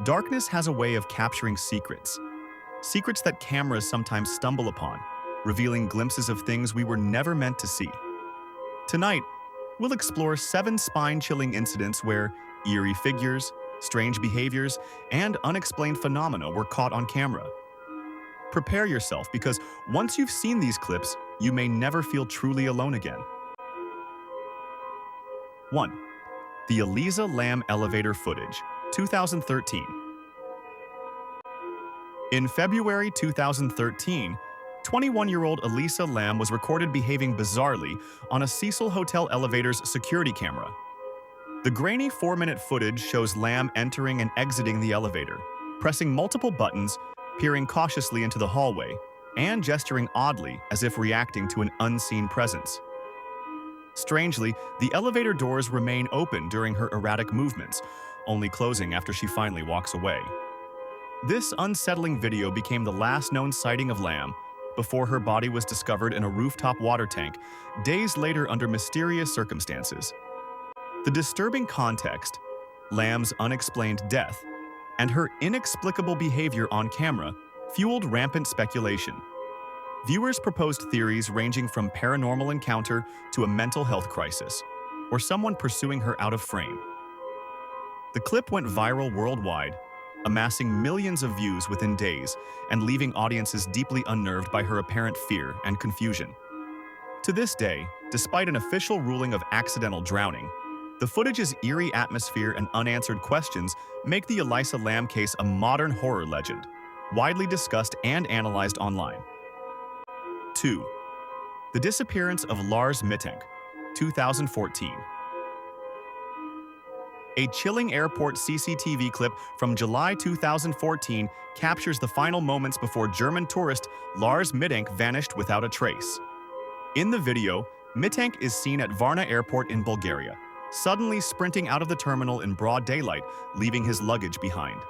Darkness has a way of capturing secrets. Secrets that cameras sometimes stumble upon, revealing glimpses of things we were never meant to see. Tonight, we'll explore 7 spine-chilling incidents where eerie figures, strange behaviors, and unexplained phenomena were caught on camera. Prepare yourself because once you've seen these clips, you may never feel truly alone again. 1. The Elisa Lam elevator footage, 2013. In February 2013, 21-year-old Elisa Lam was recorded behaving bizarrely on a Cecil Hotel elevator's security camera. The grainy 4-minute footage shows Lam entering and exiting the elevator, pressing multiple buttons, peering cautiously into the hallway, and gesturing oddly as if reacting to an unseen presence. Strangely, the elevator doors remain open during her erratic movements, only closing after she finally walks away. This unsettling video became the last known sighting of Lam before her body was discovered in a rooftop water tank days later under mysterious circumstances. The disturbing context, Lam's unexplained death, and her inexplicable behavior on camera fueled rampant speculation. Viewers proposed theories ranging from paranormal encounter to a mental health crisis, or someone pursuing her out of frame. The clip went viral worldwide, amassing millions of views within days and leaving audiences deeply unnerved by her apparent fear and confusion. To this day, despite an official ruling of accidental drowning, the footage's eerie atmosphere and unanswered questions make the Elisa Lam case a modern horror legend, widely discussed and analyzed online. 2. The disappearance of Lars Mittank, 2014. A chilling airport CCTV clip from July 2014 captures the final moments before German tourist Lars Mittank vanished without a trace. In the video, Mittank is seen at Varna Airport in Bulgaria, suddenly sprinting out of the terminal in broad daylight, leaving his luggage behind.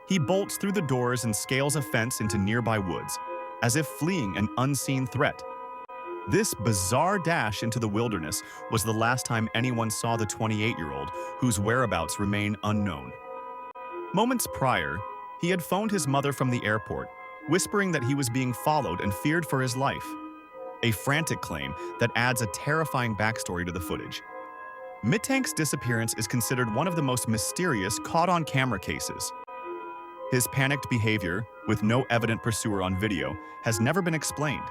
He bolts through the doors and scales a fence into nearby woods, as if fleeing an unseen threat. This bizarre dash into the wilderness was the last time anyone saw the 28-year-old, whose whereabouts remain unknown. Moments prior, he had phoned his mother from the airport, whispering that he was being followed and feared for his life. A frantic claim that adds a terrifying backstory to the footage. Mittank's disappearance is considered one of the most mysterious caught-on-camera cases. His panicked behavior, with no evident pursuer on video, has never been explained.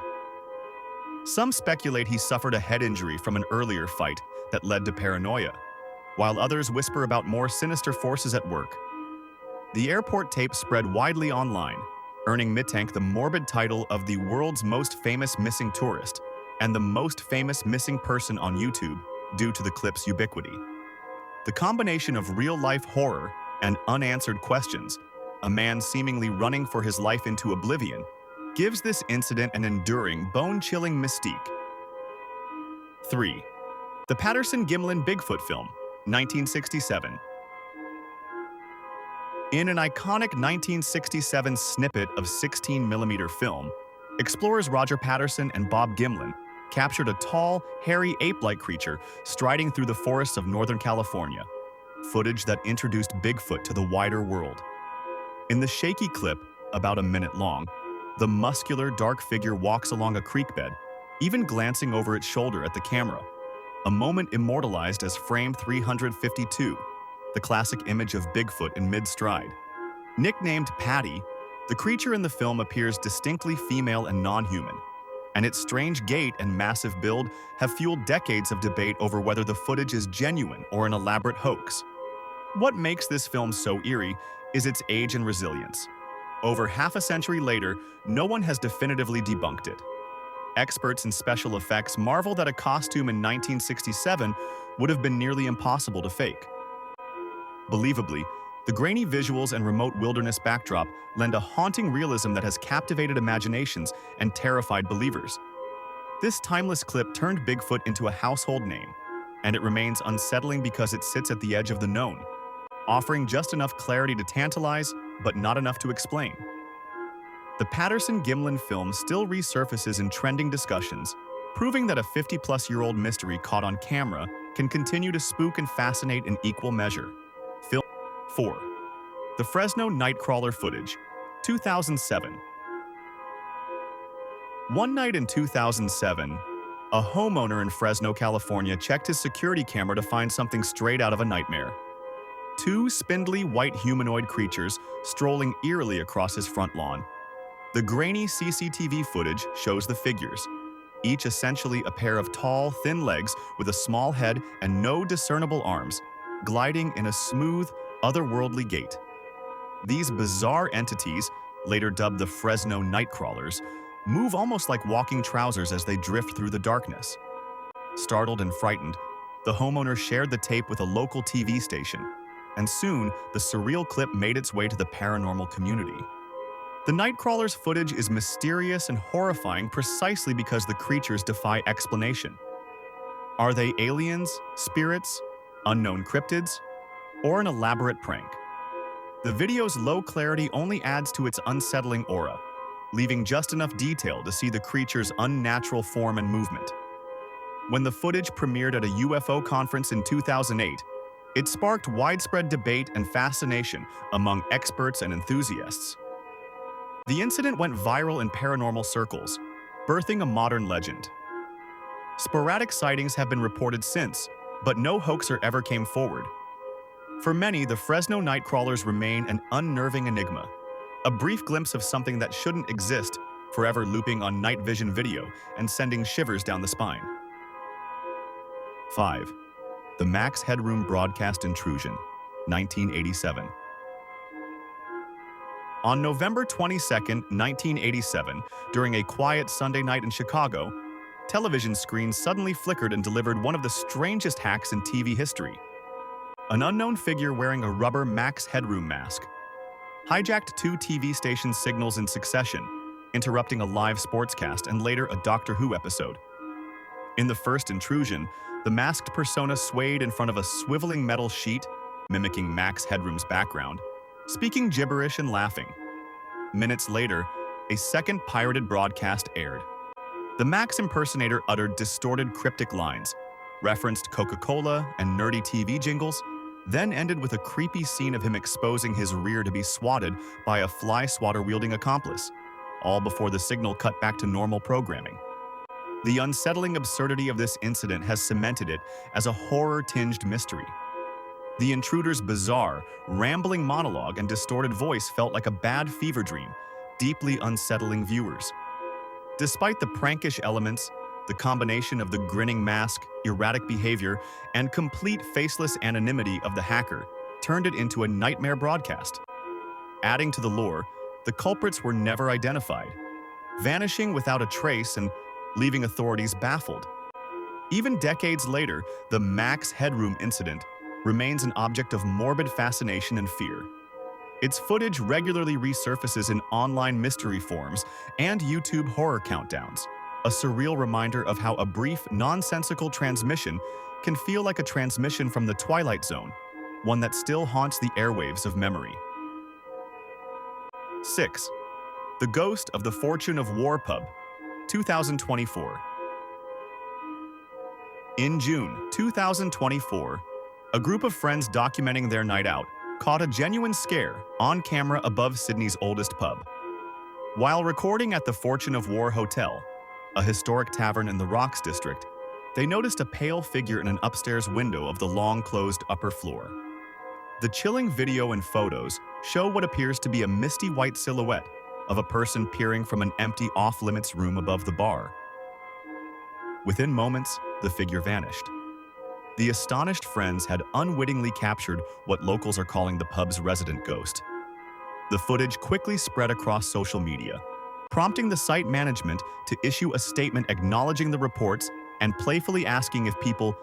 Some speculate he suffered a head injury from an earlier fight that led to paranoia, while others whisper about more sinister forces at work. The airport tape spread widely online, earning Mittank the morbid title of the world's most famous missing tourist and the most famous missing person on YouTube due to the clip's ubiquity. The combination of real-life horror and unanswered questions, a man seemingly running for his life into oblivion, gives this incident an enduring, bone-chilling mystique. 3. The Patterson-Gimlin Bigfoot film, 1967. In an iconic 1967 snippet of 16mm film, explorers Roger Patterson and Bob Gimlin captured a tall, hairy ape-like creature striding through the forests of Northern California, footage that introduced Bigfoot to the wider world. In the shaky clip, about a minute long, the muscular, dark figure walks along a creek bed, even glancing over its shoulder at the camera, a moment immortalized as frame 352, the classic image of Bigfoot in mid-stride. Nicknamed Patty, the creature in the film appears distinctly female and non-human, and its strange gait and massive build have fueled decades of debate over whether the footage is genuine or an elaborate hoax. What makes this film so eerie is its age and resilience. Over half a century later, no one has definitively debunked it. Experts in special effects marvel that a costume in 1967 would have been nearly impossible to fake. Believably, the grainy visuals and remote wilderness backdrop lend a haunting realism that has captivated imaginations and terrified believers. This timeless clip turned Bigfoot into a household name, and it remains unsettling because it sits at the edge of the known, offering just enough clarity to tantalize, but not enough to explain. The Patterson-Gimlin film still resurfaces in trending discussions, proving that a 50-plus-year-old mystery caught on camera can continue to spook and fascinate in equal measure. Film 4. The Fresno Nightcrawler footage, 2007. One night in 2007, a homeowner in Fresno, California checked his security camera to find something straight out of a nightmare. Two spindly white humanoid creatures strolling eerily across his front lawn. The grainy CCTV footage shows the figures, each essentially a pair of tall, thin legs with a small head and no discernible arms, gliding in a smooth, otherworldly gait. These bizarre entities, later dubbed the Fresno Nightcrawlers, move almost like walking trousers as they drift through the darkness. Startled and frightened, the homeowner shared the tape with a local TV station, and soon the surreal clip made its way to the paranormal community. The Nightcrawlers' footage is mysterious and horrifying precisely because the creatures defy explanation. Are they aliens, spirits, unknown cryptids, or an elaborate prank? The video's low clarity only adds to its unsettling aura, leaving just enough detail to see the creature's unnatural form and movement. When the footage premiered at a UFO conference in 2008, it sparked widespread debate and fascination among experts and enthusiasts. The incident went viral in paranormal circles, birthing a modern legend. Sporadic sightings have been reported since, but no hoaxer ever came forward. For many, the Fresno Nightcrawlers remain an unnerving enigma, a brief glimpse of something that shouldn't exist, forever looping on night vision video and sending shivers down the spine. 5. The Max Headroom Broadcast Intrusion, 1987. On November 22, 1987, during a quiet Sunday night in Chicago, television screens suddenly flickered and delivered one of the strangest hacks in TV history. An unknown figure wearing a rubber Max Headroom mask hijacked two TV station signals in succession, interrupting a live sportscast and later a Doctor Who episode. In the first intrusion, the masked persona swayed in front of a swiveling metal sheet, mimicking Max Headroom's background, speaking gibberish and laughing. Minutes later, a second pirated broadcast aired. The Max impersonator uttered distorted cryptic lines, referenced Coca-Cola and nerdy TV jingles, then ended with a creepy scene of him exposing his rear to be swatted by a fly swatter-wielding accomplice, all before the signal cut back to normal programming. The unsettling absurdity of this incident has cemented it as a horror-tinged mystery. The intruder's bizarre, rambling monologue and distorted voice felt like a bad fever dream, deeply unsettling viewers. Despite the prankish elements, the combination of the grinning mask, erratic behavior, and complete faceless anonymity of the hacker turned it into a nightmare broadcast. Adding to the lore, the culprits were never identified, vanishing without a trace and leaving authorities baffled. Even decades later, the Max Headroom incident remains an object of morbid fascination and fear. Its footage regularly resurfaces in online mystery forums and YouTube horror countdowns, a surreal reminder of how a brief, nonsensical transmission can feel like a transmission from the Twilight Zone, one that still haunts the airwaves of memory. 6. The Ghost of the Fortune of War Pub, 2024. In June 2024, a group of friends documenting their night out caught a genuine scare on camera above Sydney's oldest pub. While recording at the Fortune of War Hotel, a historic tavern in the Rocks district, they noticed a pale figure in an upstairs window of the long-closed upper floor. The chilling video and photos show what appears to be a misty white silhouette of a person peering from an empty off-limits room above the bar. Within moments, the figure vanished. The astonished friends had unwittingly captured what locals are calling the pub's resident ghost. The footage quickly spread across social media, prompting the site management to issue a statement acknowledging the reports and playfully asking if people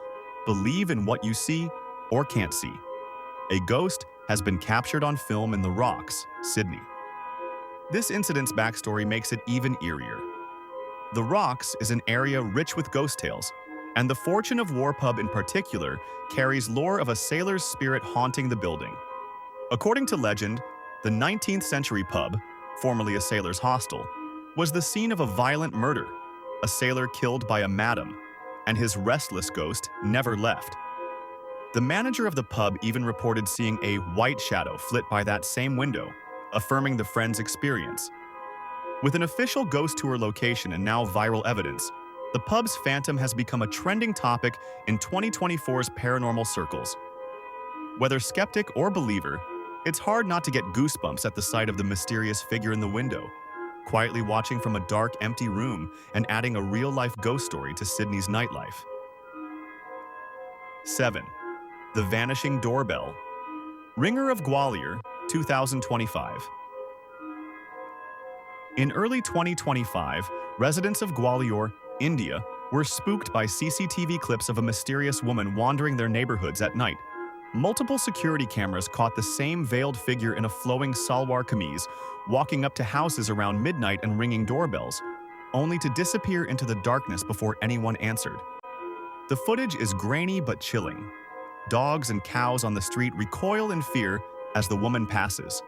believe in what you see or can't see. A ghost has been captured on film in the Rocks, Sydney. This incident's backstory makes it even eerier. The Rocks is an area rich with ghost tales, and the Fortune of War Pub in particular carries lore of a sailor's spirit haunting the building. According to legend, the 19th century pub, formerly a sailor's hostel, was the scene of a violent murder, a sailor killed by a madam, and his restless ghost never left. The manager of the pub even reported seeing a white shadow flit by that same window, affirming the friend's experience. With an official ghost tour location and now viral evidence, the pub's phantom has become a trending topic in 2024's paranormal circles. Whether skeptic or believer, it's hard not to get goosebumps at the sight of the mysterious figure in the window, quietly watching from a dark, empty room and adding a real-life ghost story to Sydney's nightlife. 7. The Vanishing Doorbell. Ringer of Gwalior, 2025. In early 2025, residents of Gwalior, India, were spooked by CCTV clips of a mysterious woman wandering their neighborhoods at night. Multiple security cameras caught the same veiled figure in a flowing salwar kameez, walking up to houses around midnight and ringing doorbells, only to disappear into the darkness before anyone answered. The footage is grainy but chilling. Dogs and cows on the street recoil in fear as the woman passes.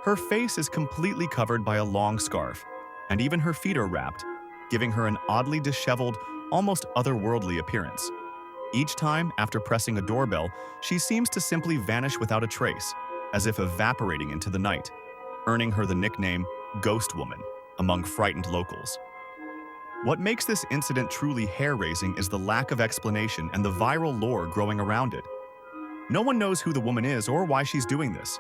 Her face is completely covered by a long scarf, and even her feet are wrapped, giving her an oddly disheveled, almost otherworldly appearance. Each time, after pressing a doorbell, she seems to simply vanish without a trace, as if evaporating into the night, earning her the nickname Ghost Woman among frightened locals. What makes this incident truly hair-raising is the lack of explanation and the viral lore growing around it. No one knows who the woman is or why she's doing this.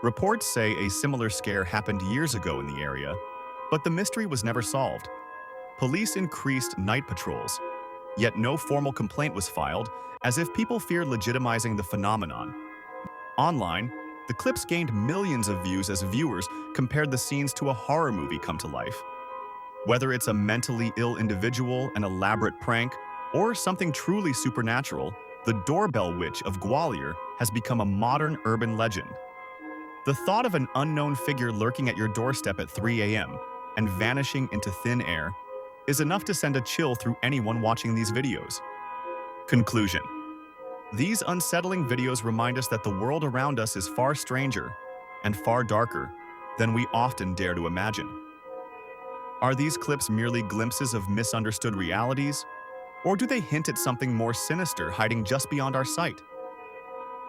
Reports say a similar scare happened years ago in the area, but the mystery was never solved. Police increased night patrols, yet no formal complaint was filed, as if people feared legitimizing the phenomenon. Online, the clips gained millions of views as viewers compared the scenes to a horror movie come to life. Whether it's a mentally ill individual, an elaborate prank, or something truly supernatural, the doorbell witch of Gwalior has become a modern urban legend. The thought of an unknown figure lurking at your doorstep at 3 a.m. and vanishing into thin air is enough to send a chill through anyone watching these videos. Conclusion. These unsettling videos remind us that the world around us is far stranger and far darker than we often dare to imagine. Are these clips merely glimpses of misunderstood realities, or do they hint at something more sinister hiding just beyond our sight?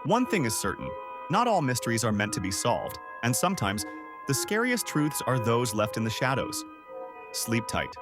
One thing is certain, not all mysteries are meant to be solved, and sometimes the scariest truths are those left in the shadows. Sleep tight.